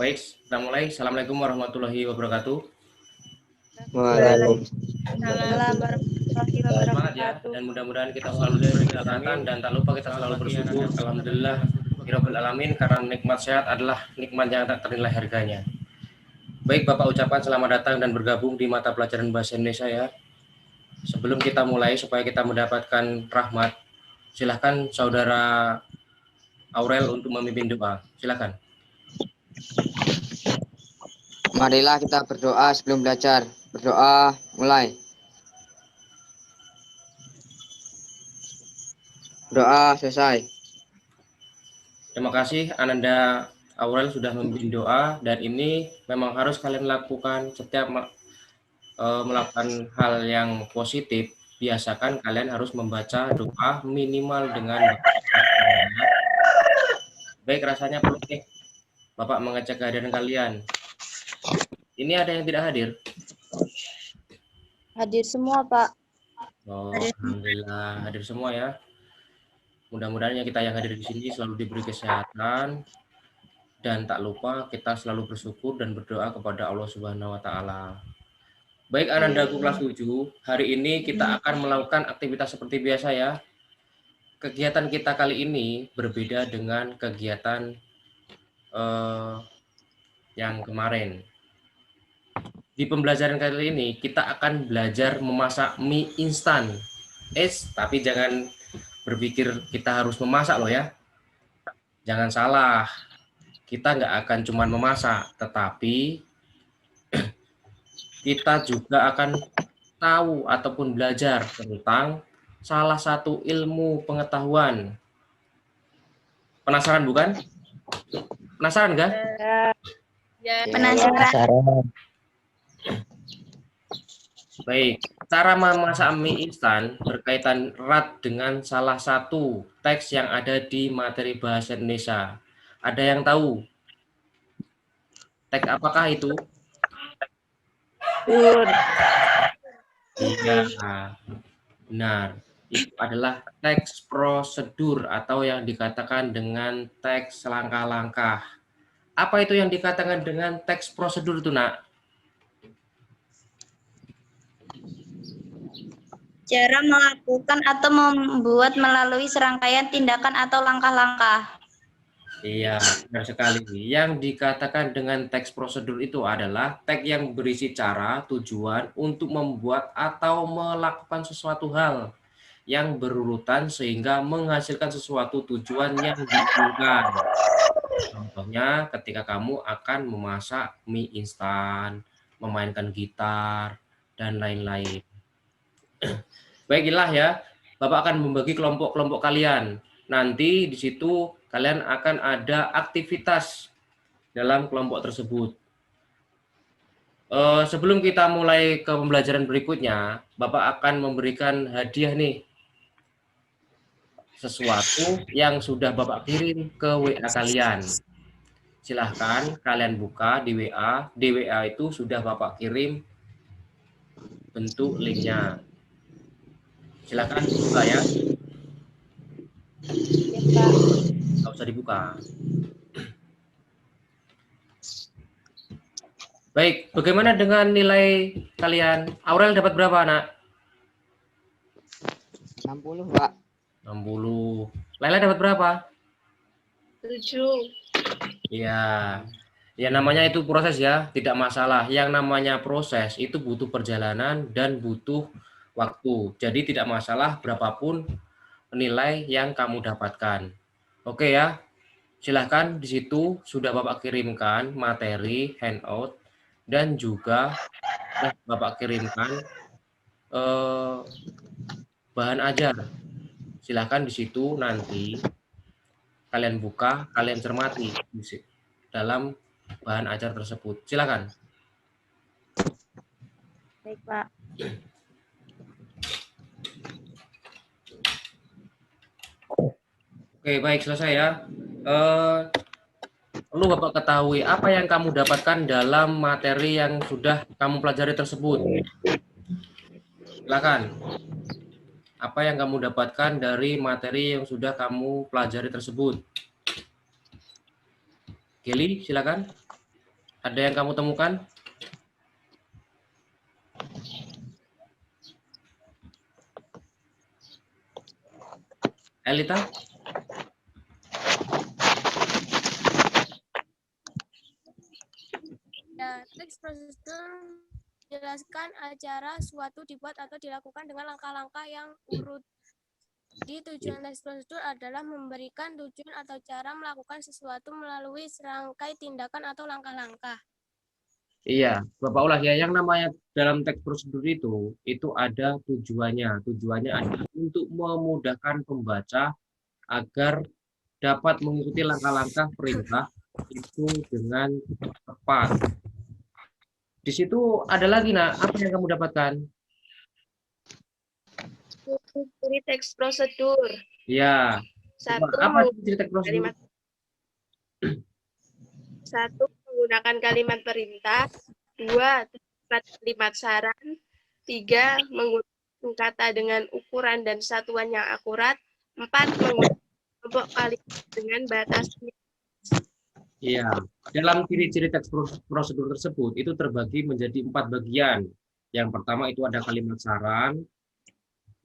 Baik, kita mulai. Assalamualaikum warahmatullahi wabarakatuh. Waalaikumsalam warahmatullahi Semangat ya, wabarakatuh. dan mudah-mudahan kita selalu diberi kesehatan dan tak lupa kita selalu bersyukur. Alhamdulillah, Rabbil Alamin, karena nikmat sehat adalah nikmat yang tak ternilai harganya. Baik, Bapak ucapkan selamat datang dan bergabung di mata pelajaran Bahasa Indonesia ya. Sebelum kita mulai, supaya kita mendapatkan rahmat, silahkan Saudara Aurel untuk memimpin doa. Silahkan. Marilah kita berdoa sebelum belajar. Berdoa, mulai. Doa selesai. Terima kasih Ananda Aurel sudah memimpin doa, dan ini memang harus kalian lakukan setiap melakukan hal yang positif. Biasakan kalian harus membaca doa minimal dengan baik. Rasanya perlu nih Bapak mengecek kehadiran kalian. Ini ada yang tidak hadir? Hadir semua, Pak. Oh, alhamdulillah hadir semua ya. Mudah-mudahan kita yang hadir di sini selalu diberi kesehatan, dan tak lupa kita selalu bersyukur dan berdoa kepada Allah Subhanahu wa taala. Baik Anandaku kelas 7, hari ini kita akan melakukan aktivitas seperti biasa ya. Kegiatan kita kali ini berbeda dengan kegiatan yang kemarin. Di pembelajaran kali ini kita akan belajar memasak mie instan. Tapi jangan berpikir kita harus memasak loh ya. Jangan salah, kita nggak akan cuma memasak, tetapi kita juga akan tahu ataupun belajar tentang salah satu ilmu pengetahuan. Penasaran bukan? Penasaran kan? Ya, penasaran. Baik, cara memasak mie instan berkaitan erat dengan salah satu teks yang ada di materi bahasa Indonesia. Ada yang tahu teks apakah itu? Iya, benar. Itu adalah teks prosedur atau yang dikatakan dengan teks langkah-langkah. Apa itu yang dikatakan dengan teks prosedur itu, Nak? Cara melakukan atau membuat melalui serangkaian tindakan atau langkah-langkah. Iya, benar sekali. Yang dikatakan dengan teks prosedur itu adalah teks yang berisi cara, tujuan untuk membuat atau melakukan sesuatu hal yang berurutan sehingga menghasilkan sesuatu tujuan yang diinginkan. Contohnya ketika kamu akan memasak mie instan, memainkan gitar, dan lain-lain. Baiklah ya, Bapak akan membagi kelompok-kelompok kalian. Nanti di situ kalian akan ada aktivitas dalam kelompok tersebut. Sebelum kita mulai ke pembelajaran berikutnya, Bapak akan memberikan hadiah nih, sesuatu yang sudah Bapak kirim ke WA kalian. Silahkan kalian buka di WA. Di WA itu sudah Bapak kirim bentuk linknya. Silahkan dibuka ya. Nggak usah dibuka. Baik, bagaimana dengan nilai kalian? Aurel dapat berapa, Nak? 60, Pak. 60. Laila dapat berapa? 7. Iya. Ya namanya itu proses ya, tidak masalah. Yang namanya proses itu butuh perjalanan dan butuh waktu. Jadi tidak masalah berapapun nilai yang kamu dapatkan. Oke ya. Silahkan di situ sudah Bapak kirimkan materi handout dan juga Bapak kirimkan bahan ajar. Silahkan di situ nanti kalian buka, kalian cermati dalam bahan ajar tersebut. Silahkan. Baik, Pak. Oke, baik, selesai ya. Perlu Bapak ketahui apa yang kamu dapatkan dalam materi yang sudah kamu pelajari tersebut. Silakan. Apa yang kamu dapatkan dari materi yang sudah kamu pelajari tersebut? Kelly, silakan. Ada yang kamu temukan? Elita? Ya, teks prosedur menjelaskan acara suatu dibuat atau dilakukan dengan langkah-langkah yang urut. Di tujuan teks prosedur adalah memberikan tujuan atau cara melakukan sesuatu melalui serangkai tindakan atau langkah-langkah. Iya, Bapak ulas ya, yang namanya dalam teks prosedur itu ada tujuannya. Tujuannya adalah untuk memudahkan pembaca agar dapat mengikuti langkah-langkah perintah itu dengan tepat. Di situ ada lagi, nak, apa yang kamu dapatkan? Ciri teks prosedur. Ya, Satu, apa ciri teks prosedur? Satu, menggunakan kalimat perintah. Dua, kalimat saran. Tiga, menggunakan kata dengan ukuran dan satuan yang akurat. Empat, menggunakan kelompok kalimat dengan batas. Iya, dalam ciri-ciri teks prosedur tersebut itu terbagi menjadi 4 bagian. Yang pertama itu ada kalimat saran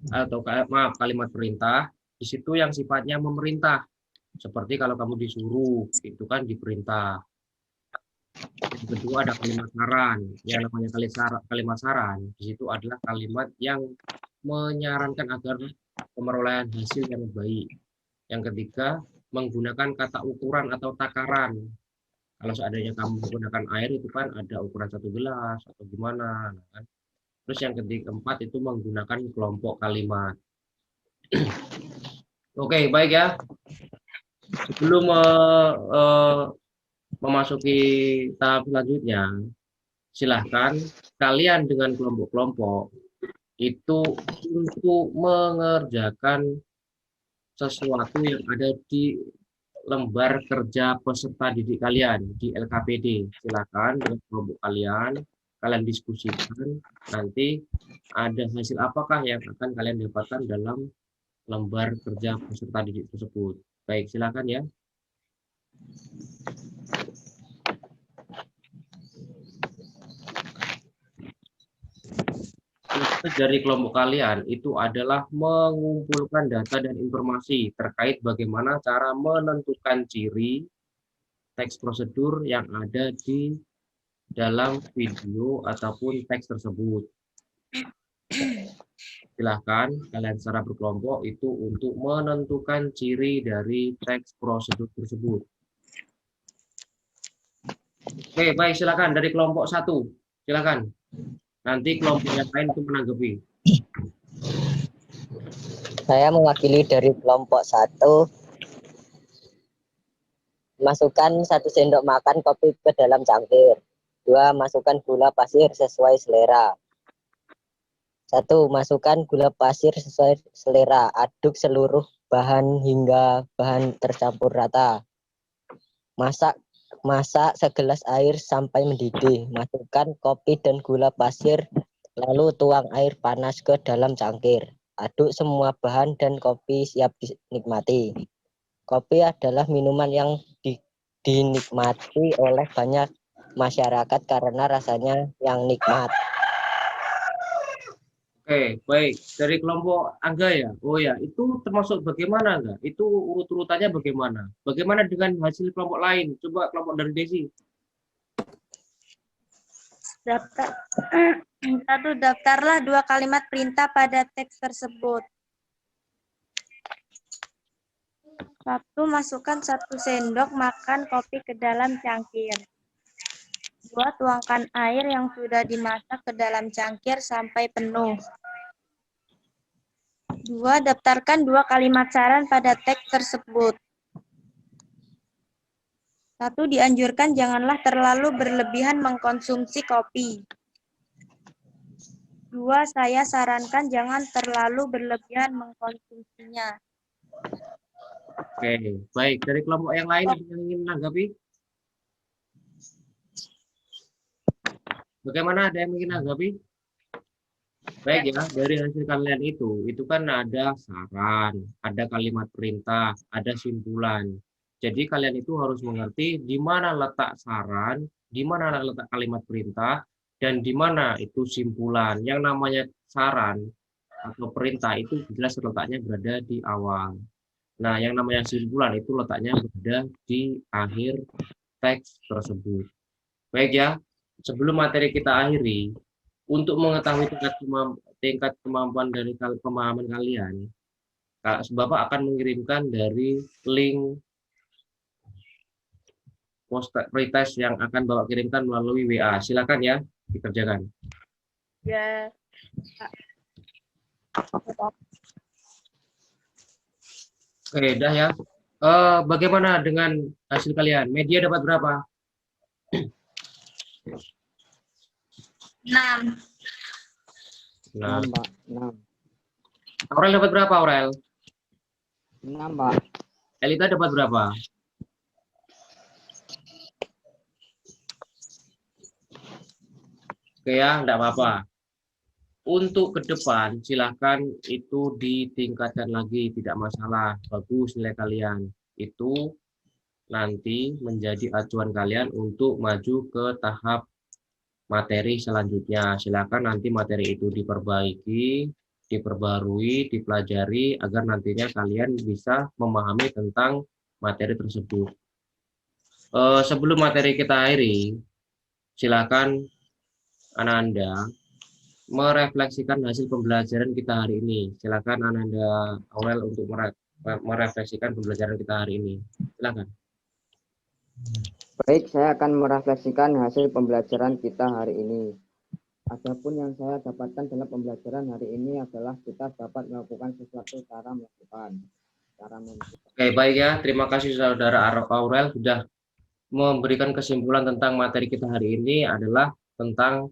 atau kalimat perintah. Di situ yang sifatnya memerintah. Seperti kalau kamu disuruh, itu kan diperintah. Yang kedua ada kalimat saran. Yang namanya kalimat saran, di situ adalah kalimat yang menyarankan agar pemerolehan hasil yang baik. Yang ketiga, menggunakan kata ukuran atau takaran. Kalau seandainya kamu menggunakan air itu kan ada ukuran 1 gelas atau gimana, kan? Terus yang keempat itu menggunakan kelompok kalimat. Oke, baik ya. Sebelum memasuki tahap selanjutnya, silahkan kalian dengan kelompok-kelompok itu untuk mengerjakan sesuatu yang ada di lembar kerja peserta didik kalian di LKPD. Silakan dengan kelompok kalian diskusikan nanti ada hasil apakah yang akan kalian dapatkan dalam lembar kerja peserta didik tersebut. Baik, silakan ya. Tugas dari kelompok kalian itu adalah mengumpulkan data dan informasi terkait bagaimana cara menentukan ciri teks prosedur yang ada di dalam video ataupun teks tersebut. Silahkan kalian secara berkelompok itu untuk menentukan ciri dari teks prosedur tersebut. Oke, baik, silakan dari kelompok 1. Silakan. Nanti kelompok yang lain itu menanggapi. Saya mewakili dari kelompok 1. Masukkan 1 sendok makan kopi ke dalam cangkir. 2. Masukkan gula pasir sesuai selera. 1. Masukkan gula pasir sesuai selera. Aduk seluruh bahan hingga bahan tercampur rata. Masak segelas air sampai mendidih. Masukkan kopi dan gula pasir, lalu tuang air panas ke dalam cangkir. Aduk semua bahan dan kopi siap dinikmati. Kopi adalah minuman yang dinikmati oleh banyak masyarakat karena rasanya yang nikmat. Oke, baik. Dari kelompok Angga ya? Oh ya, itu termasuk bagaimana enggak? Itu urut-urutannya bagaimana? Bagaimana dengan hasil kelompok lain? Coba kelompok dari Desi. Daftarlah 2 kalimat perintah pada teks tersebut. 1. Masukkan 1 sendok makan kopi ke dalam cangkir. 2. Tuangkan air yang sudah dimasak ke dalam cangkir sampai penuh. 2. Daftarkan 2 kalimat saran pada teks tersebut. 1. Dianjurkan janganlah terlalu berlebihan mengkonsumsi kopi. 2. Saya sarankan jangan terlalu berlebihan mengkonsumsinya. Oke, baik. Dari kelompok yang lain yang ingin menanggapi? Bagaimana, ada yang ingin menanggapi? Baik ya, dari hasil kalian itu kan ada saran, ada kalimat perintah, ada simpulan. Jadi kalian itu harus mengerti di mana letak saran, di mana letak kalimat perintah, dan di mana itu simpulan. Yang namanya saran atau perintah itu jelas letaknya berada di awal. Nah, yang namanya simpulan itu letaknya berada di akhir teks tersebut. Baik ya, sebelum materi kita akhiri, untuk mengetahui tingkat kemampuan dari pemahaman kalian, Bapak akan mengirimkan dari link pretest yang akan Bapak kirimkan melalui WA. Silakan ya, dikerjakan. Ya. Oke, dah ya. Bagaimana dengan hasil kalian? Media dapat berapa? 6. 6, 6. Pak. 6. Aurel dapat berapa, Aurel? 6, Pak. Elita dapat berapa? Oke ya, enggak apa-apa. Untuk ke depan, silahkan itu ditingkatkan lagi, tidak masalah. Bagus nilai kalian. Itu nanti menjadi acuan kalian untuk maju ke tahap materi selanjutnya. Silakan nanti materi itu diperbaiki, diperbarui, dipelajari agar nantinya kalian bisa memahami tentang materi tersebut. Sebelum materi kita akhiri, silakan Ananda merefleksikan hasil pembelajaran kita hari ini. Silakan Ananda Aurel untuk merefleksikan pembelajaran kita hari ini. Silakan. Baik, saya akan merefleksikan hasil pembelajaran kita hari ini. Adapun yang saya dapatkan dalam pembelajaran hari ini adalah kita dapat melakukan sesuatu cara melakukan. Oke, baik ya. Terima kasih Saudara Aurel sudah memberikan kesimpulan tentang materi kita hari ini adalah tentang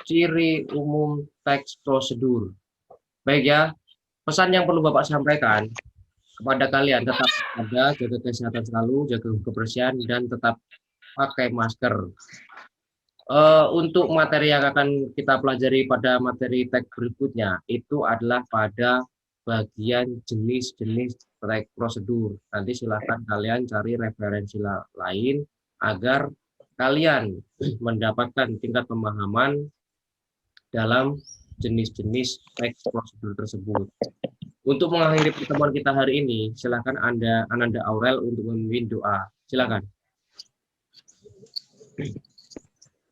ciri umum teks prosedur. Baik ya, pesan yang perlu Bapak sampaikan kepada kalian, tetap ada, jaga kesehatan selalu, jaga kebersihan, dan tetap pakai masker. Untuk materi yang akan kita pelajari pada materi teks berikutnya, itu adalah pada bagian jenis-jenis teks prosedur. Nanti silakan kalian cari referensi lain agar kalian mendapatkan tingkat pemahaman dalam jenis-jenis teks prosedur tersebut. Untuk mengakhiri pertemuan kita hari ini, silakan Ananda Aurel untuk memimpin doa. Silakan.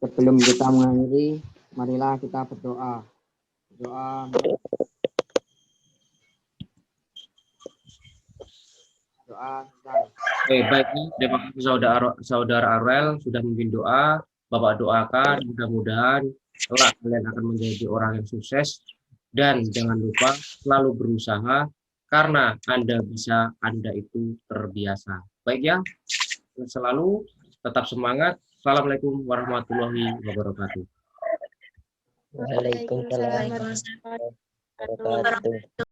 Sebelum kita mengakhiri, marilah kita berdoa. Doa. Oke, baik. Terima kasih saudara Aurel sudah memimpin doa. Bapak doakan mudah-mudahan kelak kalian akan menjadi orang yang sukses, dan jangan lupa selalu berusaha karena Anda bisa, Anda itu terbiasa. Baik ya, selalu tetap semangat. Assalamualaikum warahmatullahi wabarakatuh. Waalaikumsalam warahmatullahi wabarakatuh.